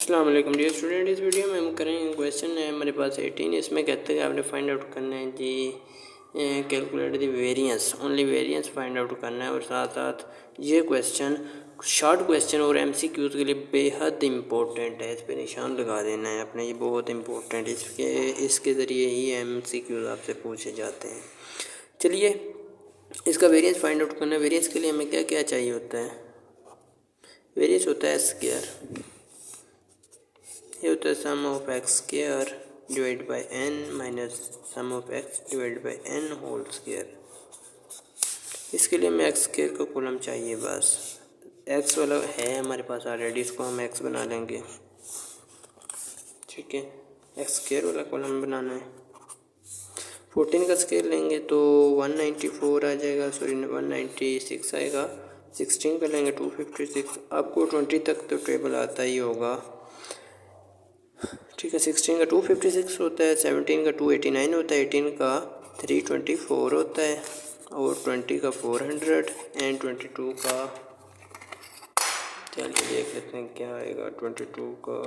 अस्सलाम वालेकुम dear student. इस वीडियो में हम करेंगे क्वेश्चन है हमारे पास 18। इसमें कहते हैं आपने फाइंड आउट करना है जी calculate the variance, only variance find out करना है। और साथ साथ ये क्वेश्चन शॉर्ट क्वेश्चन और एमसीक्यूज के लिए बेहद इम्पोर्टेंट है, इस पर निशान लगा देना है अपने, ये बहुत इम्पोर्टेंट है। इसके ज़रिए ही एमसीक्यूज आपसे पूछे जाते हैं। चलिए इसका वेरिएंस फाइंड आउट करना है। वेरिएंस के लिए हमें क्या क्या चाहिए होता है? वेरिएंस होता है स्क्वायर, ये होता है sum of X square divide by N minus sum of X divide by N whole square. इसके लिए हमें एक्स स्क्वायर का कॉलम चाहिए, बस एक्स वाला है हमारे पास ऑलरेडी, इसको हम एक्स बना लेंगे। ठीक है, एक्स स्क्वायर वाला कॉलम बनाना है। 14 का स्क्वायर लेंगे तो 194 आ जाएगा, सॉरी 196 आएगा। 16 का लेंगे 256। आपको 20 तक तो टेबल आता ही होगा। ठीक है, 16 का 256 होता है, 17 का 289 होता है, 18 का 324 होता है और 20 का 400 एंड 22 का, चलिए देख लेते हैं क्या आएगा। 22 का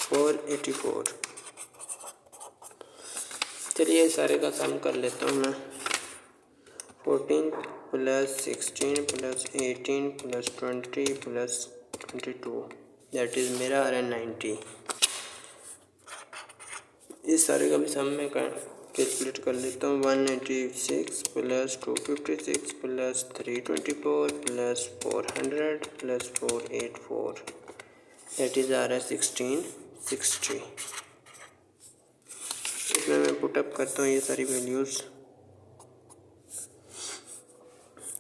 484। चलिए सारे का सम कर लेता हूँ मैं। 14 plus 16 plus 18 plus 20 plus 22 that is मेरा आ रहा है 90। इस सारे का भी सम में कैलकुलेट कर लेता हूँ। 196 plus 256 plus 324 plus 400 plus 484 that is आ रहा है 1660। इसमें मैं पुटअप करता हूँ ये सारी वैल्यूज़।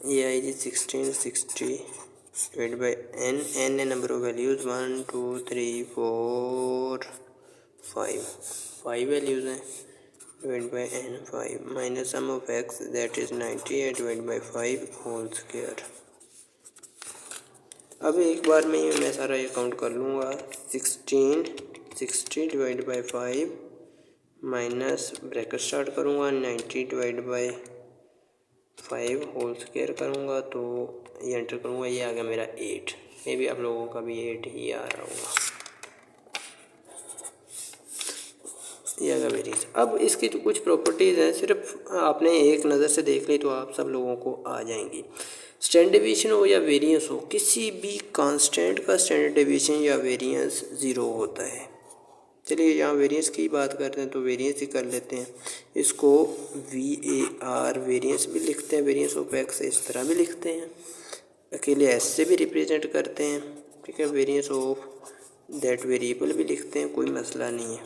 ये आएगी 1660 डिवाइड बाई एन। एन है नंबर ऑफ वैल्यूज़ 1 2 3 4 5 वैल्यूज़ हैं, divide by n 5 minus sum of x that is 90 है डिवाइड बाई 5 होल स्क्वायर। अब एक बार में मैं सारा ये काउंट कर लूँगा। 1660 divide by 5 minus bracket start करूँगा 90 डिवाइड बाई 5 होल स्क्वायर करूँगा तो ये एंटर करूँगा, ये आ गया मेरा 8। मे भी आप लोगों का भी 8 ही आ रहा होगा, ये आ गया वेरिएंस। अब इसकी जो कुछ प्रॉपर्टीज़ हैं सिर्फ आपने एक नज़र से देख ली तो आप सब लोगों को आ जाएंगी। स्टैंडर्ड डेविएशन हो या वेरिएंस हो, किसी भी कांस्टेंट का स्टैंडर्ड डेविएशन या वेरिएंस 0 होता है। चलिए यहाँ वेरिएंस की बात करते हैं तो वेरिएंस ही कर लेते हैं। इसको VAR वेरिएंस भी लिखते हैं, वेरिएंस ऑफ एक्स इस तरह भी लिखते हैं, अकेले एस से भी रिप्रेजेंट करते हैं। ठीक है, वेरिएंस ऑफ दैट वेरिएबल भी लिखते हैं, कोई मसला नहीं है।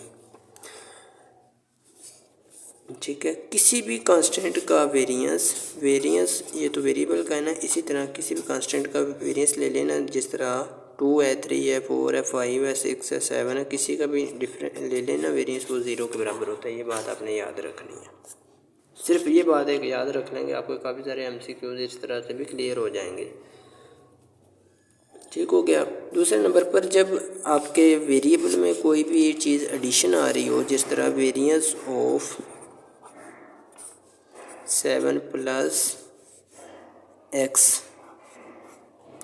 ठीक है, किसी भी कांस्टेंट का वेरिएंस ये तो वेरिएबल का है ना, इसी तरह किसी भी कांस्टेंट का वेरिएंस ले लेना। जिस तरह 2 है 3 है 4 है 5 है 6 है 7 है, किसी का भी डिफरेंट ले लेना वेरिएंस, वो 0 के बराबर होता है। ये बात आपने याद रखनी है, सिर्फ ये बात है कि याद रख लेंगे, आपको काफ़ी सारे MCQs इस तरह से भी क्लियर हो जाएंगे। ठीक हो गया। दूसरे नंबर पर जब आपके वेरिएबल में कोई भी चीज़ एडिशन आ रही हो, जिस तरह वेरिएंस ऑफ 7 प्लस एक्स,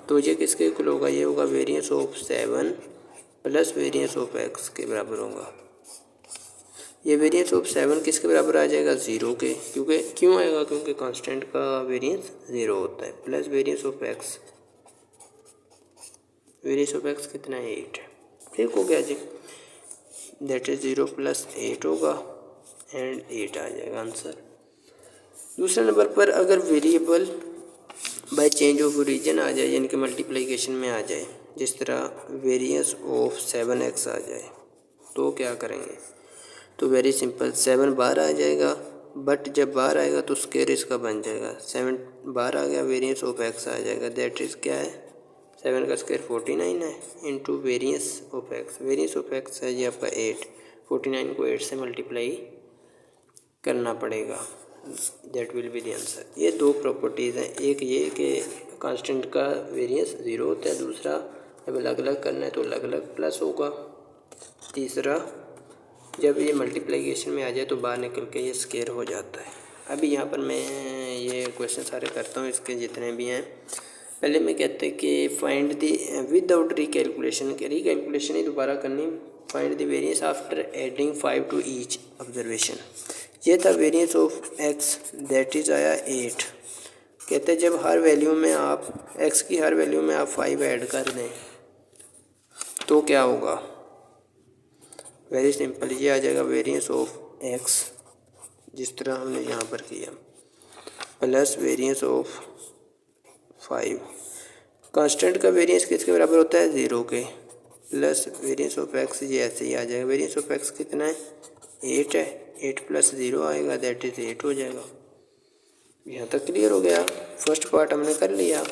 तो ये किसके इक्वल होगा? ये होगा variance of 7 plus variance of x के बराबर होगा। ये वेरिएंस ऑफ 7 किसके बराबर आ जाएगा? 0 के। क्यों आएगा? क्योंकि कांस्टेंट का वेरिएंस 0 होता है। Plus variance of x, variance of x कितना है? 8 है। ठीक हो गया जी, दैट इज़ 0 प्लस 8 होगा एंड 8 आ जाएगा आंसर। दूसरे नंबर पर अगर variable by change of origin आ जाए, यानी कि मल्टीप्लिकेशन में आ जाए, जिस तरह वेरिएंस ऑफ 7x आ जाए, तो क्या करेंगे? तो वेरी सिंपल, 7 बाहर आ जाएगा, बट जब बाहर आएगा तो स्क्वायर इसका बन जाएगा। 7 बाहर आ गया, वेरिएंस ऑफ x आ जाएगा, दैट इज़ क्या है? 7 का स्क्वायर 49 है into variance of x। Variance of x है ये आपका 8, 49 को 8 से मल्टीप्लाई करना पड़ेगा, that will be the answer. ये दो प्रॉपर्टीज़ हैं, एक ये कि कांस्टेंट का वेरिएंस 0 होता है, दूसरा जब अलग अलग करना है तो अलग अलग प्लस होगा, तीसरा जब ये मल्टीप्लिकेशन में आ जाए तो बाहर निकल के ये स्क्वायर हो जाता है। अभी यहाँ पर मैं ये क्वेश्चन सारे करता हूँ, इसके जितने भी हैं। पहले मैं कहते हैं कि फाइंड दी विदाउट रिकैलकुलेशन ही दोबारा करनी। Find the variance after adding 5 to each observation. ये था variance of x, that is आया 8। कहते हैं जब हर वैल्यू में आप एक्स की हर वैल्यू में आप 5 ऐड कर दें तो क्या होगा। वेरी सिंपल, ये आ जाएगा वेरिएंस ऑफ एक्स जिस तरह हमने यहाँ पर किया, प्लस वेरिएंस ऑफ 5। कांस्टेंट का वेरिएंस किसके बराबर होता है, 0 के, प्लस वेरिएंस ऑफ एक्स, ये ऐसे ही आ जाएगा। वेरिएंस ऑफ एक्स कितना है, 8 है, 8 प्लस 0 आएगा, दैट इज़ 8 हो जाएगा। यहाँ तक क्लियर हो गया, फर्स्ट पार्ट हमने कर लिया।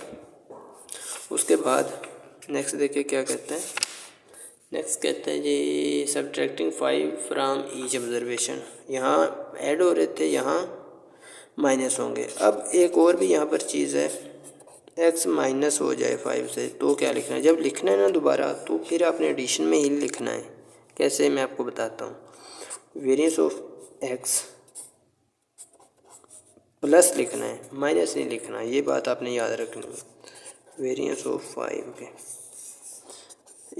उसके बाद नेक्स्ट देखिए क्या कहते हैं। नेक्स्ट कहते हैं जी सब्ट्रैक्टिंग 5 फ्राम ईच ऑब्जर्वेशन। यहाँ ऐड हो रहे थे, यहाँ माइनस होंगे। अब एक और भी यहाँ पर चीज़ है, एक्स माइनस हो जाए 5 से तो क्या लिखना है। जब लिखना है ना दोबारा तो फिर आपने एडिशन में ही लिखना है। कैसे, मैं आपको बताता हूँ। वेरिएंस ऑफ एक्स प्लस लिखना है, माइनस नहीं लिखना, ये बात आपने याद रखनी है। वेरिएंस ऑफ 5 के,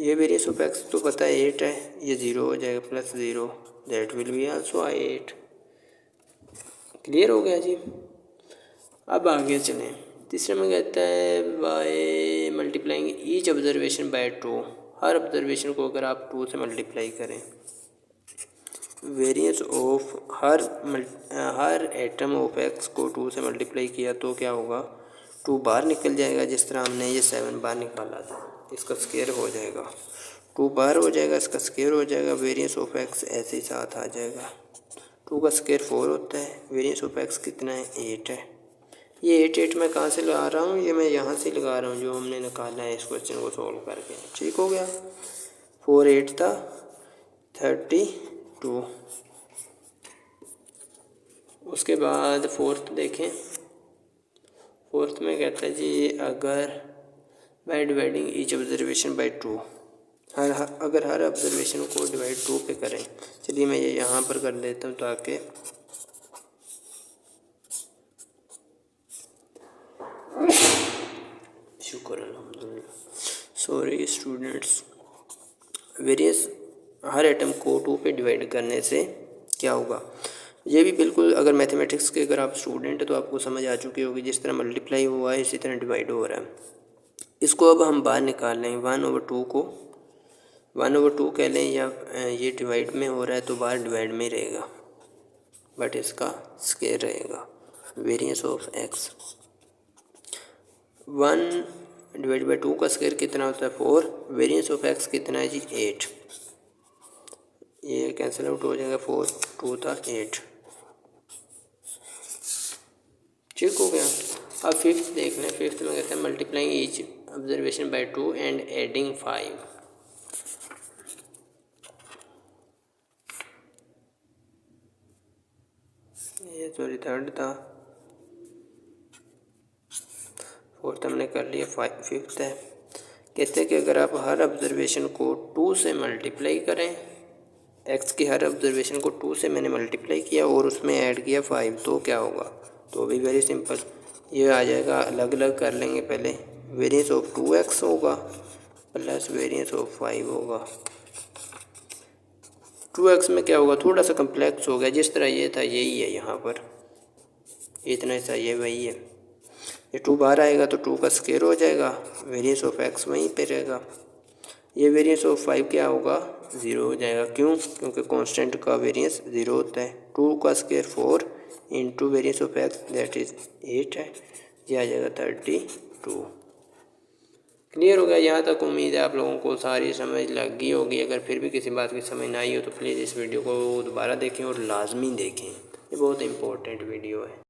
ये वेरिएंस ऑफ एक्स तो पता है 8 है, ये 0 हो जाएगा, plus 0, that will be also 8। Clear हो गया जी। अब आगे चलें। तीसरे में कहता है by multiplying each observation bye 2। Her observation को अगर आप 2 से मल्टीप्लाई करें, variance of her atom of x को 2 से मल्टीप्लाई किया तो क्या होगा, 2 बाहर निकल जाएगा। जिस तरह हमने ये 7 बाहर निकाला था, इसका स्क्वायर हो जाएगा, 2 बाहर हो जाएगा, इसका स्क्वायर हो जाएगा। वेरिएंस ऑफ एक्स ऐसे ही साथ आ जाएगा, 2 का स्क्वायर 4 होता है। वेरिएंस ऑफ एक्स कितना है, 8 है। ये 8 मैं कहाँ से लगा रहा हूँ, ये मैं यहाँ से लगा रहा हूँ जो हमने निकाला है इस क्वेश्चन को सॉल्व करके। ठीक हो गया, 4 8 था 32। उसके बाद फोर्थ देखें। फोर्थ में कहता है जी अगर by dividing each observation bye 2, अगर हर ऑब्जर्वेशन को डिवाइड 2 पे करें। चलिए मैं ये यहाँ पर कर देता हूँ ताकि शुक्र अल्हम्दुलिल्लाह। सॉरी स्टूडेंट्स, वेरियस हर एटम को 2 पे डिवाइड करने से क्या होगा। ये भी बिल्कुल अगर मैथमेटिक्स के अगर आप स्टूडेंट हैं तो आपको समझ आ चुकी होगी। जिस तरह मल्टीप्लाई हुआ है इसी तरह डिवाइड हो रहा है। इसको अब हम बाहर निकाल लें, 1/2 को 1/2 कह लें, या ये डिवाइड में हो रहा है तो बाहर डिवाइड में रहेगा, बट इसका स्क्वायर रहेगा। वेरिएंस ऑफ एक्स 1/2 का स्क्वायर कितना होता है, 4। वेरिएंस ऑफ एक्स कितना है जी, 8। ये कैंसिल आउट हो जाएगा, 4 2 था 8। ठीक हो गया। अब फिफ्थ देख लें। फिफ्थ में कहते हैं multiplying each observation bye 2 and adding 5। ये सॉरी थर्ड था, फोर्थ हमने कर लिया, फिफ्थ है। कहते हैं कि अगर आप हर ऑब्जर्वेशन को 2 से मल्टीप्लाई करें, एक्स की हर ऑब्जर्वेशन को 2 से मैंने मल्टीप्लाई किया और उसमें ऐड किया 5 तो क्या होगा। तो भी वेरी सिंपल, ये आ जाएगा, अलग अलग कर लेंगे। पहले वेरिएंस ऑफ 2x होगा प्लस वेरिएंस ऑफ 5 होगा। 2x में क्या होगा, थोड़ा सा कम्प्लेक्स हो गया। जिस तरह ये था यही है, यहाँ पर इतना ऐसा ये वही है। ये 2 बाहर आएगा तो 2 का स्क्वायर हो जाएगा, वेरिएंस ऑफ x वहीं पे रहेगा। ये वेरिएंस ऑफ 5 क्या होगा, 0 हो जाएगा। क्यों, क्योंकि कांस्टेंट का वेरिएंस 0 होता है। 2 का square 4 into variance of x that is 8 है, ये आ जाएगा 32। क्लियर हो गया यहाँ तक। उम्मीद है आप लोगों को सारी समझ लग गई होगी। अगर फिर भी किसी बात की समझ ना आई हो तो प्लीज़ इस वीडियो को दोबारा देखें और लाजमी देखें, ये बहुत इंपॉर्टेंट वीडियो है।